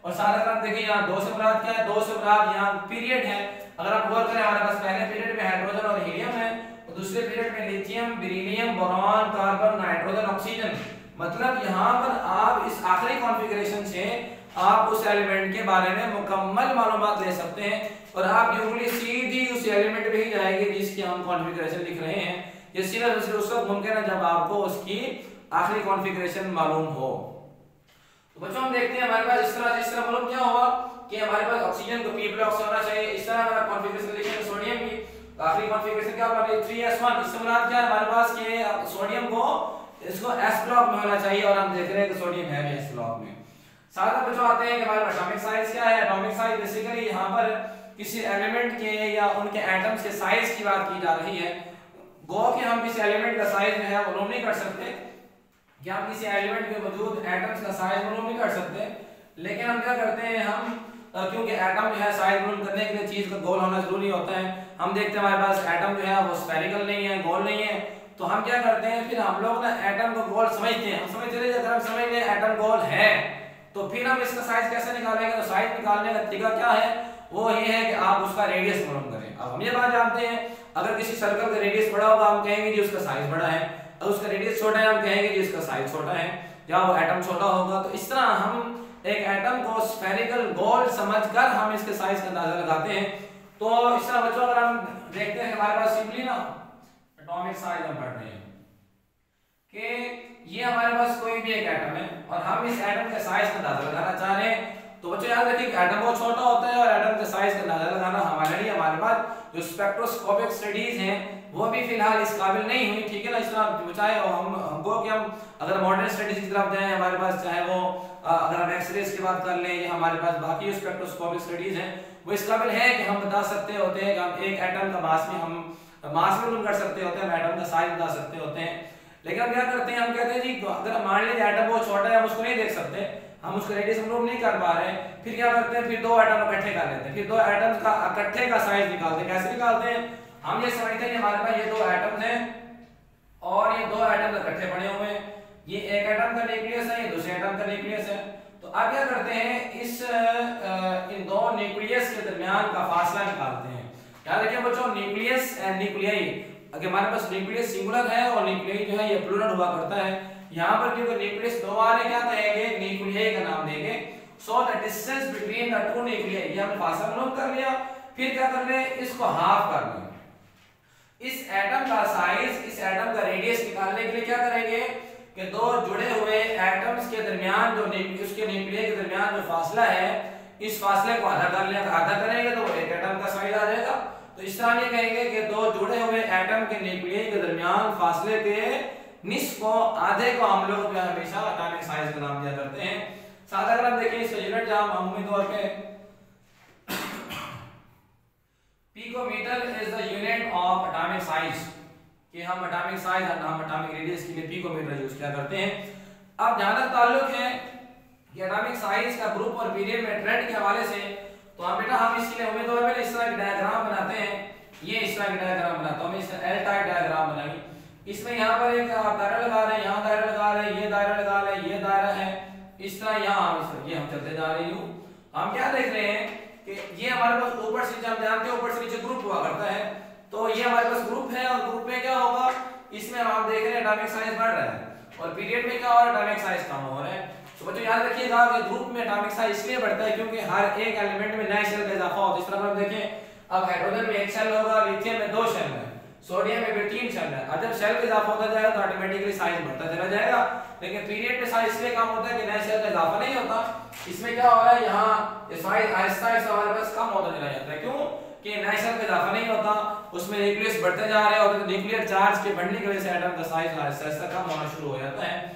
और सारा क्रम देखिए यहाँ 2 से मुराद क्या है, 2 से मुराद यहाँ पीरियड है। अगर आप गौर करें हमारे पास पहले पीरियड में हाइड्रोजन और हीलियम है, दूसरे पीरियड में lithium, beryllium, boron, carbon, nitrogen, oxygen. मतलब यहाँ पर आप इस आखिरी कॉन्फ़िगरेशन से आप उस एलिमेंट के बारे में मुकम्मल मालूमात ले सकते हैं और आप उंगली सीधी उस एलिमेंट पे ही जाएगी जिसकी हम कॉन्फ़िगरेशन लिख रहे हैं। ये सिर्फ उस वक्त मुमकिन है जब आपको उसकी आखिरी कॉन्फ़िगरेशन मालूम हो। तो बच्चों हम देखते हैं हमारे पास इस तरह मालूम क्या हुआ कि हमारे पास ऑक्सीजन को p ब्लॉक से होना चाहिए। इस तरह हमारा कॉन्फ़िगरेशन लिखेंगे सोडियम की, आखिरी कॉन्फ़िगरेशन क्या बन रही 3s1। इससे मुराद क्या है हमारे पास कि सोडियम को इसको s ब्लॉक में होना चाहिए और हम देख रहे हैं कि सोडियम है भी s ब्लॉक में। साथ में बच्चों आते हैं कि हमारे पास एटॉमिक साइज क्या है। एटॉमिक साइज बेसिकली यहाँ पर किसी एलिमेंट के या उनके एटम्स के साइज की बात की जा रही है। गो कि हम किसी एलिमेंट का साइज जो है मालूम नहीं कर सकते, कि हम किसी एलिमेंट में मौजूद एटम्स का साइज मालूम नहीं कर सकते, लेकिन हम क्या करते हैं हम क्योंकि एटम जो है साइज मालूम करने के लिए चीज का गोल होना जरूरी होता है। हम देखते हैं हमारे पास एटम जो है वो स्फेरिकल नहीं है, गोल नहीं है, तो हम क्या करते हैं फिर हम लोग ना एटम को गोल समझते हैं। हम समझते हैं अगर हम समझ लें एटम गोल है तो फिर हम इसका साइज कैसे निकालेंगे। तो साइज निकालने का तरीका क्या है, वो ये है कि आप उसका रेडियस मालूम करें। अब हम ये बात जानते हैं अगर किसी सर्कल का रेडियस बड़ा होगा हम कहेंगे जी उसका साइज बड़ा है, अगर उसका रेडियस छोटा है हम कहेंगे जी उसका साइज छोटा है, या वो एटम छोटा होगा। तो इस तरह हम एक एटम को स्फेरिकल गोल समझकर हम इसके साइज का अंदाजा लगाते हैं। तो इस तरह बच्चों अगर हम देखते हैं हमारे पास सिंपली ना एटॉमिक साइज हम पढ़ रहे हैं कि ये हमारे पास कोई भी एक एटम है और हम इस एटम के साइज का अंदाजा लगाना चाह रहे हैं। तो बच्चों याद रखिए एटम बहुत छोटा होता है और एटम के साइज का अंदाजा लगाना हमारे लिए हमारे पास जो स्पेक्ट्रोस्कोपिक स्टडीज हैं वो भी फिलहाल इस काबिल नहीं हुई, ठीक है ना। इस तरह चाहे हमको कि हम अगर मॉडर्न स्टडीज की तरफ जाएं हमारे पास चाहे वो अगर हम एक्सरेज की बात कर लें या हमारे पास बाकी स्पेक्ट्रोस्कोपिक स्टडीज हैं वो इस काबिल है कि हम बता सकते होते हैं कि हम एक एटम का मास में हम मास में कर सकते होते हैं, हम एटम का साइज बता सकते होते हैं। लेकिन हम क्या करते हैं हम कहते हैं जी अगर मान लीजिए एटम बहुत छोटा है हम उसको नहीं देख सकते, हम उसका रेडियस मालूम नहीं कर पा रहे हैं, फिर क्या करते हैं फिर दो एटम इकट्ठे कर लेते हैं, फिर दो एटम्स का इकट्ठे का साइज निकालते हैं। कैसे निकालते हैं, हम ये समझते हैं कि हमारे पास ये दो एटम्स हैं और ये दो एटम्स इकट्ठे पड़े हुए हैं, ये एक एटम का न्यूक्लियस है ये दूसरे एटम का न्यूक्लियस है। तो अब क्या करते हैं इस इन दो न्यूक्लियस के दरमियान का फासला निकालते हैं। याद रखिए बच्चों न्यूक्लियस एंड न्यूक्लियाई, अगर हमारे पास न्यूक्लियस सिंगुलर है और न्यूक्लियाई जो है ये प्लूरल हुआ करता है। यहाँ पर क्योंकि न्यूक्लियस दो आ रहे क्या कहेंगे न्यूक्लियाई का नाम देंगे। So the distance between the two nuclei, ये हमने फासला मालूम कर लिया। फिर क्या कर ले इसको हाफ कर ले। इस एटम का साइज इस एटम का रेडियस निकालने के लिए क्या करेंगे कि दो जुड़े हुए एटम्स के दरमियान जो उसके न्यूक्लियर के दरमियान जो फासला है, इस फासले को आधा कर लें, आधा करेंगे तो एक एटम का साइज आ जाएगा। तो इस तरह ये कहेंगे कि दो जुड़े हुए एटम के न्यूक्लियर के दरमियान फासले के निस्फ को, आधे को हम लोग जो हमेशा एटॉमिक साइज का नाम दिया करते हैं। साथ अगर हम देखें इसका यूनिट जहां मामूली तौर पे picometer is the unit of atomic size, कि हम एटॉमिक साइज और नाम एटॉमिक रेडियस के लिए पिकोमीटर यूज किया करते हैं। अब जहां तक ताल्लुक है कि एटॉमिक साइज का ग्रुप और पीरियड में ट्रेंड के हवाले से, तो हम बेटा हम इसके लिए उम्मीदवार पहले इस तरह की डायग्राम बनाते हैं। ये इस तरह की डायग्राम बनाता हूं मैं, इस एल टाइप डायग्राम बनाई। इसमें यहां पर एक आप दायरा लगा रहे हैं, यहां दायरा लगा रहे हैं, ये दायरा लगा रहे हैं, ये दायरा है, इस तरह यहां ये हम चलते जा रहे हैं। हम क्या देख रहे हैं कि ये हमारे पास ऊपर से, हम जानते हैं ऊपर से नीचे ग्रुप हुआ करता है, तो ये हमारे पास ग्रुप है और ग्रुप में क्या होगा, इसमें हम देख रहे हैं एटॉमिक साइज बढ़ रहा है और पीरियड में क्या हो रहा है, एटॉमिक साइज कम हो रहा है। तो बच्चों याद रखिएगा कि ग्रुप में एटॉमिक साइज इसलिए बढ़ता है क्योंकि हर एक एलिमेंट में नए शेल का इजाफा होता है। इस तरह हम देखें, अब हाइड्रोजन में एक शेल होगा, लिथियम में 2 शेल है, सोडियम में भी 3 शेल है। अब जब शेल का इजाफा होता जाएगा तो ऑटोमेटिकली साइज बढ़ता चला जाएगा। लेकिन पीरियड में साइज इसलिए कम होता है कि नए शेल का इजाफा नहीं होता। इसमें क्या हो रहा है, यहाँ ये साइज आहिस्ता आहिस्ता हमारे पास कम होता चला जाता है। क्यों कि नए शेल का इजाफा नहीं होता, उसमें न्यूक्लियस बढ़ते जा रहे होते, तो न्यूक्लियर चार्ज के बढ़ने की वजह से एटम का साइज आहिस्ता आहिस्ता कम होना शुरू हो जाता है।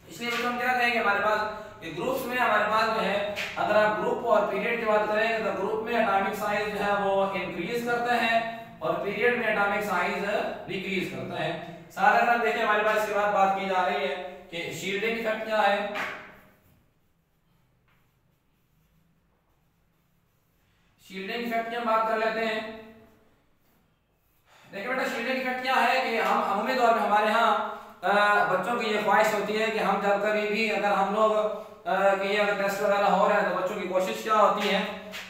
इसलिए बच्चों हम क्या कहेंगे, हमारे पास ये ग्रुप्स में हमारे पास जो है, अगर आप ग्रुप और पीरियड की बात करेंगे तो ग्रुप में एटॉमिक साइज जो है वो इंक्रीज करता है और पीरियड में एटॉमिक साइज डिक्रीज करता है। सारा अगर हम देखें हमारे पास इसके बाद बात की जा रही है कि शील्डिंग इफेक्ट क्या है। शील्डिंग इफेक्ट की हम बात कर लेते हैं। देखिए बेटा शील्डिंग इफेक्ट क्या है कि हम अमूमी तौर पे हमारे यहाँ बच्चों की ये ख्वाहिश होती है कि हम जब कभी भी अगर हम लोग कि ये अगर टेस्ट वगैरह हो रहा है तो बच्चों की कोशिश क्या होती है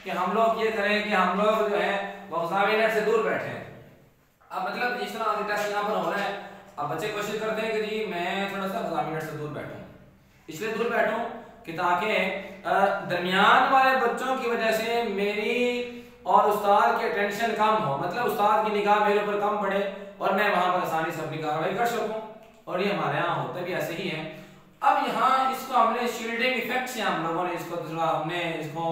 कि हम लोग ये करें कि हम लोग जो है वो एग्जामिनर से दूर बैठे। अब मतलब जिस तरह टेस्ट यहाँ पर हो रहा है, अब बच्चे कोशिश करते हैं कि जी मैं थोड़ा सा एग्जामिनर से दूर बैठूं, इसलिए दूर बैठूं कि ताकि दरमियान वाले बच्चों की वजह से मेरी और उस्ताद की टेंशन कम हो, मतलब उस्ताद की निगाह मेरे ऊपर कम पड़े और मैं वहां पर आसानी से अपनी कार्रवाई कर सकूं। और ये हमारे यहाँ होता भी ऐसे ही है। अब यहाँ इसको हमने शील्डिंग इफेक्ट से हम लोगों ने इसको थोड़ा हमने इसको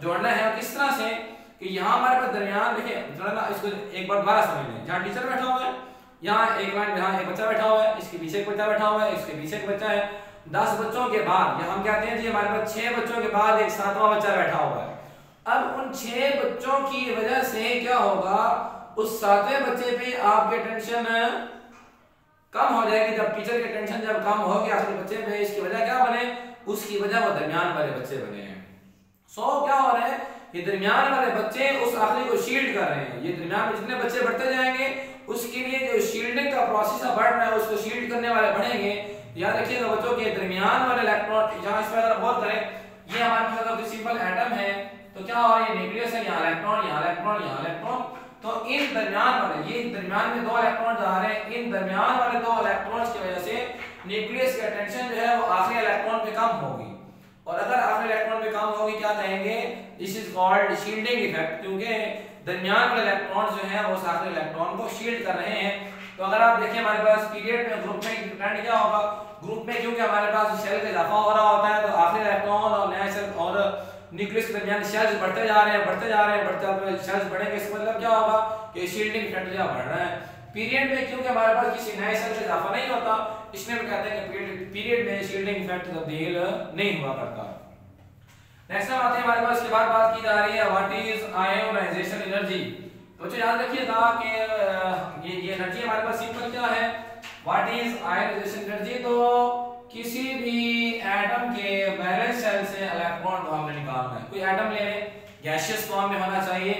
जोड़ना है। किस तरह से कि यहाँ हमारे पास दरमियान देखिए थोड़ा ना, इसको एक बार दोबारा समझ लें। जहाँ टीचर बैठा हुआ है, यहाँ एक लाइन, यहाँ एक बच्चा बैठा हुआ है, इसके पीछे एक बच्चा बैठा हुआ है, इसके पीछे एक बच्चा है, 10 बच्चों के बाद या हम कहते हैं जी हमारे पास 6 बच्चों के बाद एक 7वां बच्चा बैठा हुआ है। अब उन 6 बच्चों की वजह से क्या होगा, उस 7वें बच्चे पे आपके टेंशन कम हो जाएगी। जब टीचर की टेंशन जब कम होगी आखिरी बच्चे पे, इसकी वजह क्या बने, उसकी वजह वो दरमियान वाले बच्चे बने हैं। क्या हो रहा है, ये दरमियान वाले बच्चे उस आखिरी को शील्ड कर रहे हैं। ये दरमियान में जितने बच्चे बढ़ते जाएंगे उसके लिए जो शील्डिंग का प्रोसेस बढ़ रहा है, उसको शील्ड करने वाले बढ़ेंगे। याद रखिएगा बच्चों के दरमियान वाले इलेक्ट्रॉन, जहां इस पर अगर गौर करें, ये हमारे पास अगर सिंपल एटम है तो क्या हो रहा है, न्यूक्लियस है, यहाँ इलेक्ट्रॉन, यहाँ इलेक्ट्रॉन, यहाँ इलेक्ट्रॉन, तो इन दरमियान वाले, ये दरमियान में 2 इलेक्ट्रॉन जा रहे हैं, इन दरमियान वाले 2 इलेक्ट्रॉन्स की वजह से न्यूक्लियस की टेंशन जो है वो आखिरी इलेक्ट्रॉन पे कम होगी। और अगर आखिरी इलेक्ट्रॉन पे कम होगी क्या कहेंगे, this is called shielding effect, क्योंकि दरमियान वाले इलेक्ट्रॉन जो है वो उस आखिरी इलेक्ट्रॉन को शील्ड कर रहे हैं। तो अगर आप देखिए हमारे पास पीरियड में ग्रुप में ट्रेंड क्या होगा, ग्रुप में क्योंकि हमारे पास शेल का इजाफा हो रहा होता है तो आखिरी इलेक्ट्रॉन और नया शेल और न्यूक्लियस के दरमियान शेल्स बढ़ते जा रहे हैं, बढ़ते जा रहे हैं, बढ़ते शेल्स बढ़ेंगे, इसका मतलब क्या होगा कि शील्डिंग इफेक्ट जो बढ़ रहा है। पीरियड में क्योंकि हमारे पास किसी नए शेल का इजाफा नहीं होता, इसलिए हम कहते हैं कि पीरियड में शील्डिंग इफेक्ट तब्दील नहीं हुआ करता। नेक्स्ट बात है हमारे पास, इसके बाद बात की जा रही है व्हाट इज आयोनाइजेशन एनर्जी। तो याद रखिएगा कि ये एनर्जी हमारे पास सिंपल क्या है, व्हाट इज आयोनाइजेशन एनर्जी। तो किसी भी एटम के वैलेंस शेल से इलेक्ट्रॉन को हमने निकालना है। कोई एटम ले लें, गैसियस फॉर्म में होना चाहिए।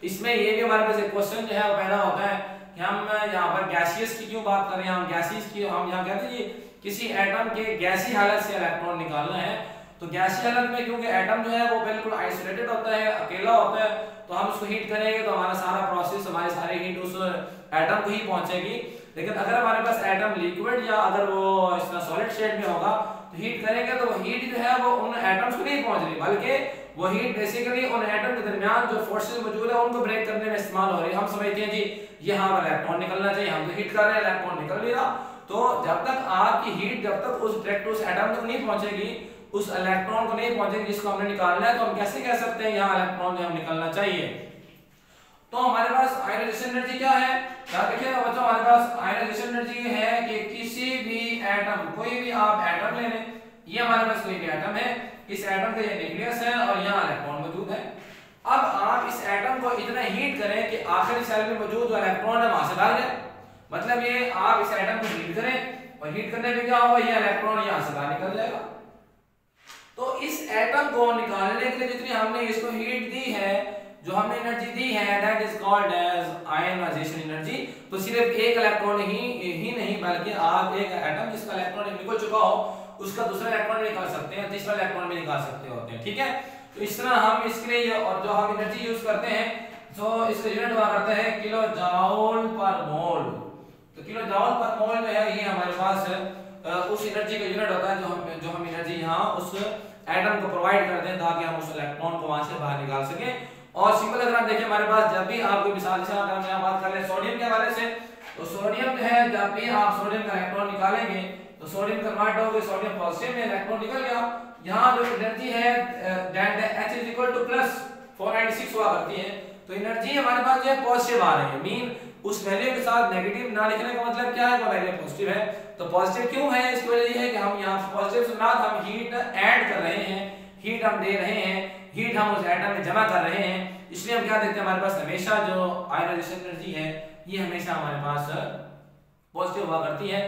इसमें ये भी हमारे पास एक क्वेश्चन जो है वो पैदा होता है कि हम यहाँ पर गैसियस की क्यों बात कर रहे हैं, हम गैसियस की, हम यहाँ कहते हैं किसी एटम के गैसी हालत से इलेक्ट्रॉन निकालना है। तो गैसी हालत में क्योंकि एटम जो है वो बिल्कुल आइसोलेटेड होता है, अकेला होता है, तो हम उसको हीट करेंगे तो हमारा सारा प्रोसेस, हमारी सारी हीट उस एटम को ही पहुंचेगी। लेकिन अगर हमारे पास एटम लिक्विड या अगर वो इस तरह सॉलिड स्टेट में होगा तो हीट करेंगे तो वो हीट जो है वो उन एटम्स को नहीं पहुंच रही, बल्कि वो हीट बेसिकली उन एटम के दरमियान जो फोर्सेस मौजूद है उनको ब्रेक करने में इस्तेमाल हो रही है। हम समझते हैं जी यहाँ पर इलेक्ट्रॉन निकलना चाहिए, हम तो हीट कर रहे हैं, इलेक्ट्रॉन निकल नहीं रहा, तो जब तक आपकी हीट जब तक उस डायरेक्ट उस एटम तक नहीं पहुंचेगी, उस इलेक्ट्रॉन को नहीं पहुंचेगी जिसको हमने निकालना है, तो हम कैसे कह सकते हैं यहाँ इलेक्ट्रॉन जो हम निकलना चाहिए। तो हमारे पास आयनाइजेशन एनर्जी क्या है, याद रखिएगा बच्चों, हमारे पास आयनाइजेशन एनर्जी है कि किसी भी एटम, कोई भी आप एटम ले लें, ये हमारे पास कोई भी एटम है, इस एटम का ये न्यूक्लियस है और यहाँ इलेक्ट्रॉन मौजूद है। अब आप इस एटम को इतना हीट करें कि आखिरी सेल में मौजूद जो इलेक्ट्रॉन है वहां से भाग जाए, मतलब ये आप इस एटम को हीट करें और हीट करने पे क्या होगा, ये इलेक्ट्रॉन यहाँ से बाहर निकल जाएगा। तो इस एटम को निकालने के लिए जितनी हमने इसको हीट दी है, जो हमने एनर्जी दी है, that is called as ionization energy. तो सिर्फ एक इलेक्ट्रॉन ही नहीं बल्कि आप एक एटम जिसका इलेक्ट्रॉन निकल चुका हो उसका दूसरा इलेक्ट्रॉन भी निकाल सकते हैं, तीसरा इलेक्ट्रॉन भी निकाल सकते होते हैं, ठीक है। तो इस तरह हम इसके लिए और जो हम एनर्जी यूज करते हैं, तो इसका यूनिट हुआ करता है किलो जूल पर मोल। तो किलो जूल पर मोल जो है ये हमारे पास उस एनर्जी का यूनिट होता है जो हम एनर्जी यहाँ उस एटम को प्रोवाइड करते हैं ताकि हम उस इलेक्ट्रॉन को वहां से बाहर निकाल सकें। और सिंपल अगर आप देखिए हमारे पास जब भी आप कोई मिसाल जैसे हम यहाँ बात कर रहे हैं सोडियम के हवाले से, तो सोडियम जो है जब भी आप सोडियम का इलेक्ट्रॉन निकालेंगे तो सोडियम कन्वर्ट होकर सोडियम पॉजिटिव में इलेक्ट्रॉन निकल गया। यहाँ जो एनर्जी है that H is equal two plus 496 हुआ करती है, तो एनर्जी हमारे पास जो है पॉजिटिव आ रही है, मीन उस वैल्यू के साथ नेगेटिव ना लिखने का मतलब क्या है, वो वैल्यू पॉजिटिव है। तो पॉजिटिव क्यों है, इसकी वजह ये है कि हम यहाँ पॉजिटिव से साथ हम हीट ऐड कर रहे हैं, हीट हम दे रहे हैं, हीट हम उस एटम में जमा कर रहे हैं, इसलिए हम क्या देते हैं, हमारे पास हमेशा जो आयनाइजेशन एनर्जी है ये हमेशा हमारे पास पॉजिटिव हुआ करती है।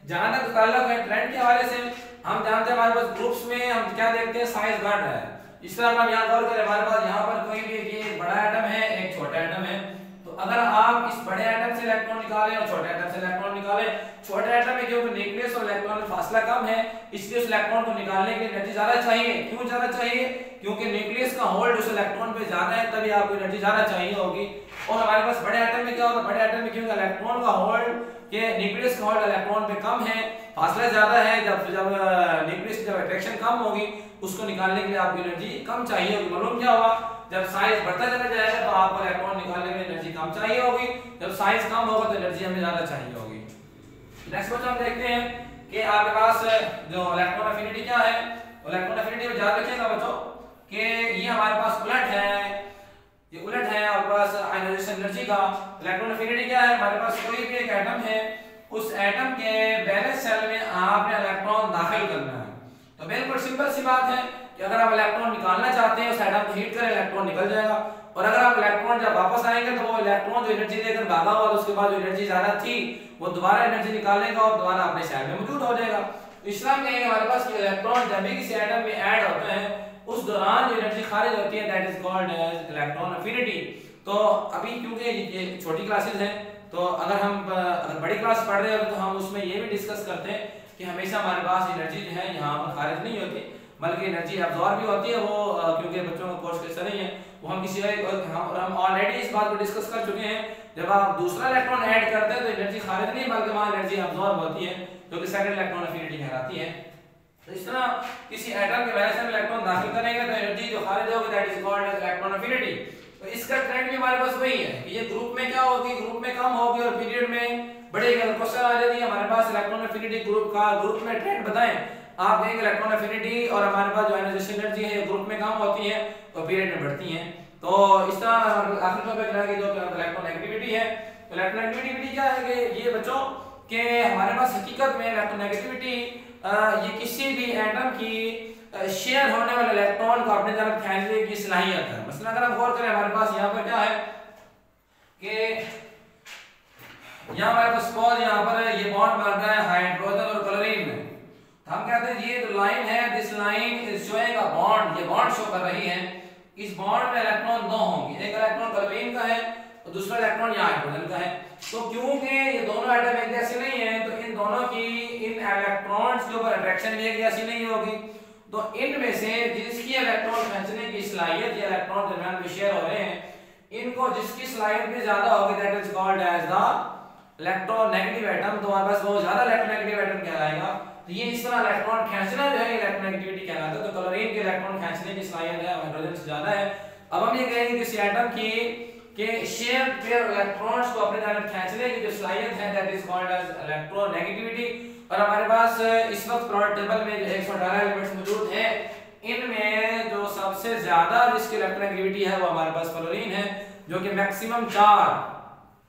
जहां तक ताल्लुक है ट्रेंड के हवाले से, हम जानते हैं हमारे पास ग्रुप्स में हम क्या देखते हैं, साइज बढ़ रहा है। इस तरह हम यहाँ गौर करें, हमारे पास यहाँ पर कोई भी एक बड़ा एटम है, एक छोटा एटम है, तो अगर आप इस बड़े एटम से इलेक्ट्रॉन निकालें और छोटे एटम से इलेक्ट्रॉन निकालें, छोटे एटम में क्योंकि न्यूक्लियस और इलेक्ट्रॉन में फासला कम है, इसलिए उस इलेक्ट्रॉन को निकालने के लिए एनर्जी ज्यादा चाहिए। क्यों ज्यादा चाहिए, क्योंकि न्यूक्लियस का होल्ड उस इलेक्ट्रॉन पे ज्यादा है, तभी आपको एनर्जी ज्यादा चाहिए होगी। और हमारे पास बड़े एटम में क्या होता है, बड़े एटम में क्योंकि इलेक्ट्रॉन का होल्ड के न्यूक्लियस का होल्ड इलेक्ट्रॉन पे कम है, फासला ज्यादा है, जब न्यूक्लियस जब अट्रैक्शन कम होगी उसको निकालने के लिए आपको एनर्जी कम चाहिए होगी। मालूम क्या हुआ, जब साइज बढ़ता चला जाएगा तो आपको इलेक्ट्रॉन निकालने में एनर्जी कम चाहिए होगी, जब साइज कम होगा तो एनर्जी हमें ज्यादा चाहिए होगी। नेक्स्ट क्वेश्चन हम देखते हैं कि आपके पास जो इलेक्ट्रॉन एफिनिटी क्या है। इलेक्ट्रॉन एफिनिटी में याद रखिएगा बच्चों कि ये हमारे पास उलट है, ये उलट है आपके पास आयनाइजेशन एनर्जी का। इलेक्ट्रॉन एफिनिटी क्या है, हमारे पास कोई भी एक एटम है, उस एटम के वैलेंस शेल में आपने इलेक्ट्रॉन दाखिल करना है। तो बिल्कुल सिंपल सी बात है कि अगर आप इलेक्ट्रॉन निकालना चाहते हैं, उस एटम को हीट करें, इलेक्ट्रॉन निकल जाएगा। और अगर आप इलेक्ट्रॉन जब वापस आएंगे तो वो इलेक्ट्रॉन जो एनर्जी लेकर भागा हुआ था, उसके बाद जो एनर्जी ज्यादा थी वो दोबारा एनर्जी निकालेगा और दोबारा अपने सेल में मौजूद हो जाएगा। तो इस तरह कहेंगे हमारे पास कि इलेक्ट्रॉन जब भी किसी एटम में ऐड होते हैं उस दौरान जो एनर्जी खारिज होती है that is called as electron affinity. तो अभी क्योंकि ये छोटी क्लासेस हैं, तो अगर बड़ी क्लास पढ़ रहे हो तो हम उसमें ये भी डिस्कस करते हैं कि हमेशा हमारे पास एनर्जी जो है यहाँ पर खारिज नहीं होती, बल्कि एनर्जी अब्सॉर्ब भी होती है। वो क्योंकि बच्चों का कोर्स कैसा नहीं है, वो हम किसी हम ऑलरेडी इस बात को डिस्कस कर चुके हैं। जब आप दूसरा इलेक्ट्रॉन ऐड करते हैं तो एनर्जी खारिज नहीं बल्कि वहाँ एनर्जी अब्सॉर्ब होती है, जो कि सेकंड इलेक्ट्रॉन एफिनिटी कहलाती है। तो इस तरह किसी एटम के वैलेंस में इलेक्ट्रॉन दाखिल करेंगे तो एनर्जी जो खारिज होगी that is called as electron affinity. तो इसका ट्रेंड भी हमारे पास वही है कि ये ग्रुप में क्या होगी, ग्रुप में कम होगी और पीरियड में बढ़ेगी। अगर क्वेश्चन आ जाती है हमारे पास इलेक्ट्रॉन एफिनिटी ग्रुप में ट्रेंड बताएं, आप देखेंगे इलेक्ट्रॉन एफिनिटी और हमारे पास जो आयनाइजेशन एनर्जी है ये ग्रुप में कम होती है और पीरियड में बढ़ती है। तो इस तरह आखिर टॉपिक रहा कि जो इलेक्ट्रॉन नेगेटिविटी है। तो इलेक्ट्रॉन नेगेटिविटी क्या है कि ये बच्चों के हमारे पास हकीकत में इलेक्ट्रॉन नेगेटिविटी ये किसी भी एटम की शेयर होने वाले इलेक्ट्रॉन को अपने तरफ खींचने की सलाहियत है। मसलन अगर हम गौर करें हमारे पास यहाँ पर क्या है कि यहाँ हमारे पास सपोज यहाँ पर ये बॉन्ड बन रहा है हाइड्रोजन और क्लोरीन में, तो हम कहते हैं ये जो लाइन है this line is showing a bond, ये बॉन्ड शो कर रही है। इस बॉन्ड में इलेक्ट्रॉन दो होंगे, एक इलेक्ट्रॉन क्लोरीन का है और दूसरा इलेक्ट्रॉन यहाँ हाइड्रोजन का है। तो क्योंकि ये दोनों एटम एक जैसे नहीं है तो इन दोनों की इन इलेक्ट्रॉन्स के ऊपर अट्रैक्शन भी एक जैसी नहीं होगी। तो इनमें से जिसकी इलेक्ट्रॉन खींचने की सलाहियत या इलेक्ट्रॉन दरमियान में शेयर हो रहे हैं, इनको जिसकी सलाहियत भी ज्यादा होगी that is called as the electronegative atom. तो हमारे पास वो ज्यादा इलेक्ट्रोनेगेटिव एटम कहलाएगा। तो ये इस तरह इलेक्ट्रॉन खींचना जो है इलेक्ट्रोनेगेटिविटी कहलाता है। तो क्लोरीन के इलेक्ट्रॉन खींचने की सलाहियत है हाइड्रोजन से ज्यादा है। अब हम ये कहेंगे कि किसी एटम की कि शेयर पेयर इलेक्ट्रॉन्स को अपनी तरफ खींचने की जो सलाहियत है that is called as electronegativity. और हमारे पास इस वक्त प्रोडक्ट टेबल में जो 118 एलिमेंट्स मौजूद हैं, इनमें जो सबसे ज्यादा जिसकी इलेक्ट्रोनेगेटिविटी है वो हमारे पास फ्लोरीन है, जो कि मैक्सिमम 4।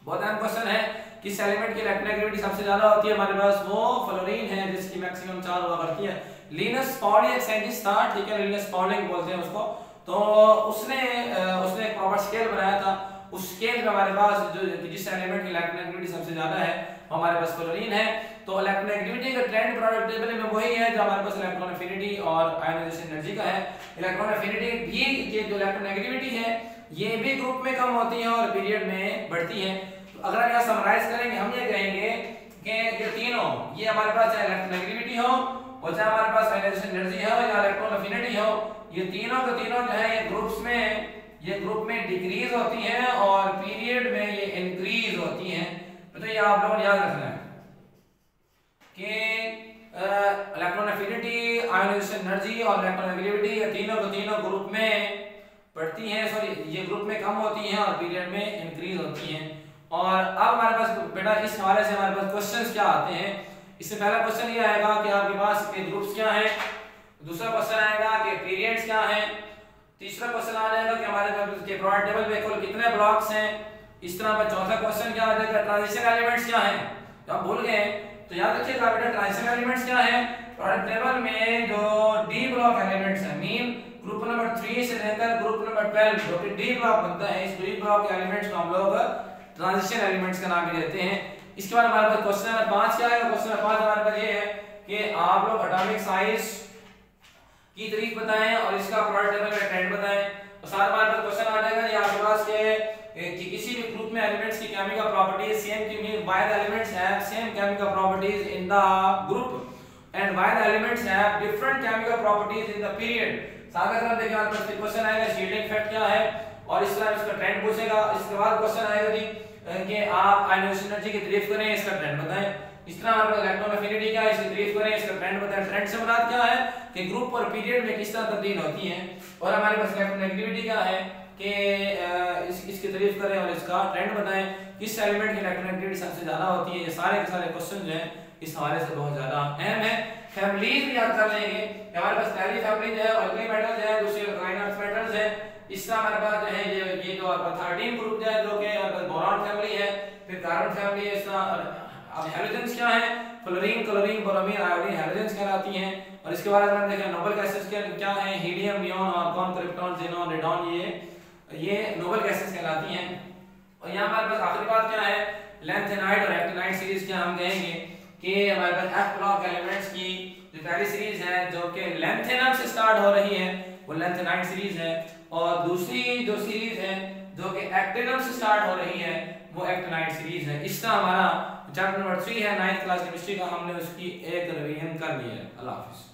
बहुत अहम क्वेश्चन है, किस एलिमेंट की इलेक्ट्रोनेगेटिविटी सबसे ज्यादा होती है? हमारे पास वो फ्लोरीन है जिसकी मैक्सिमम 4 हुआ करती है। लिनस पॉलिंग एक साइंटिस्ट था, ठीक है, लिनस पॉलिंग बोलते हैं उसको। तो उसने एक प्रॉपर स्केल बनाया था। उस स्केल में हमारे पास जो जिस एलिमेंट की इलेक्ट्रोनेगेटिविटी सबसे ज्यादा है वो हमारे पास फ्लोरीन है। तो इलेक्ट्रोनेगेटिविटी का ट्रेंड प्रोडक्ट टेबल में वही है जो हमारे पास इलेक्ट्रॉन एफिनिटी और आयोनाइजेशन एनर्जी का है। इलेक्ट्रॉन एफिनिटी भी की जो इलेक्ट्रोनेगेटिविटी है ये भी ग्रुप में कम होती है और पीरियड में बढ़ती है। तो अगर हम यहाँ समराइज करेंगे, हम ये कहेंगे कि ये तीनों, ये हमारे पास चाहे इलेक्ट्रोनेगेटिविटी हो और चाहे हमारे पास आयोनाइजेशन एनर्जी हो या इलेक्ट्रॉन एफिनिटी हो, ये तीनों के तीनों जो है ये ग्रुप में डिक्रीज होती हैं और पीरियड में ये इंक्रीज होती हैं। तो ये आप लोगों ने याद रखना है कि इलेक्ट्रॉन एफिनिटी, आयोनाइजेशन एनर्जी और इलेक्ट्रोनेगेटिविटी ये तीनों के तीनों ग्रुप में बढ़ती हैं, सॉरी ये ग्रुप में कम होती हैं और पीरियड में इंक्रीज होती हैं। और अब हमारे पास बेटा इस हवाले से हमारे पास क्वेश्चंस क्या आते हैं। इससे पहला क्वेश्चन ये आएगा कि आपके पास के ग्रुप्स क्या हैं, दूसरा क्वेश्चन आएगा कि पीरियड्स क्या हैं, तीसरा क्वेश्चन आ जाएगा कि हमारे पास के प्रोडक्ट टेबल में कुल कितने ब्लॉक्स हैं। इस तरह का चौथा क्वेश्चन क्या आ जाएगा, ट्रांजिशन एलिमेंट्स क्या हैं। तो आप भूल गए तो याद रखिएगा बेटा ट्रांजिशन एलिमेंट्स क्या है। प्रोडक्ट टेबल में जो डी ब्लॉक एलिमेंट्स हैं, मीन ग्रुप नंबर 3 से लेकर ग्रुप नंबर 12 जो कि डी ब्लॉक बनता है, इस डी ब्लॉक के एलिमेंट्स को हम लोग ट्रांजिशन एलिमेंट्स का नाम देते हैं। इसके बाद हमारे पास क्वेश्चन नंबर 5 क्या है। क्वेश्चन नंबर 5 हमारे पास ये है कि आप लोग एटॉमिक साइज की तारीख बताएं और इसका प्रोडक्ट टेबल का ट्रेंड बताएं। और साथ हमारे पास क्वेश्चन आ जाएगा ये आपके पास कि किसी भी ग्रुप में एलिमेंट्स की केमिकल प्रॉपर्टीज सेम की mean why the elements have same chemical properties in the group and why the elements have different chemical properties in the period. साथ अगर देखिए हमारे पास क्वेश्चन आएगा शील्डिंग इफेक्ट क्या है और इस तरह इसका ट्रेंड पूछेगा। इसके बाद क्वेश्चन आएगा जी कि आप आयोनाइजेशन एनर्जी की तारीफ करें, इसका ट्रेंड बताएं। इस तरह हमारे पास इलेक्ट्रॉन एफिनिटी क्या है, इसकी तारीफ करें, इसका ट्रेंड बताएं। ट्रेंड से मुराद क्या है कि ग्रुप और पीरियड में किस तरह तब्दील होती है। और हमारे पास इलेक्ट्रोनेगेटिविटी क्या है कि इसकी तारीफ करें और इसका ट्रेंड बताएं। किस एलिमेंट की इलेक्ट्रोनेगेटिविटी सबसे ज्यादा होती है। ये सारे के सारे क्वेश्चन जो है इस हवाले से बहुत ज्यादा अहम है। फैमिलीज भी याद कर लेंगे। हमारे पास पहली फैमिली जो है ऑर्गेनिक मेटल्स है, दूसरी अल्कालाइन अर्थ मेटल्स है। इस तरह हमारे पास जो है ये जो 13 ग्रुप जो है जो कि बोरॉन फैमिली है, फिर कार्बन फैमिली है। इस तरह अब हैलोजेंस क्या है, fluorine, chlorine, bromine, iodine halogens कहलाती हैं। और इसके बाद अगर देखें नोबल गैसेस क्या है, helium, neon, argon, krypton, xenon, radon, ये नोबल गैसेस कहलाती हैं। और यहाँ हमारे पास आखिरी बात क्या है, लैंथेनाइड और एक्टिनाइड सीरीज क्या हम कहेंगे कि हमारे पास एफ ब्लॉक एलिमेंट्स की जो पहली सीरीज है जो कि लैंथेनम से स्टार्ट हो रही है वो लैंथेनाइड सीरीज है, और दूसरी जो सीरीज है जो कि एक्टिनम से स्टार्ट हो रही है वो एक्टिनाइड सीरीज है। इस तरह हमारा चैप्टर नंबर 3 है 9th क्लास केमिस्ट्री का, हमने उसकी एक रिवीजन कर लिया है। अल्लाह हाफिज़।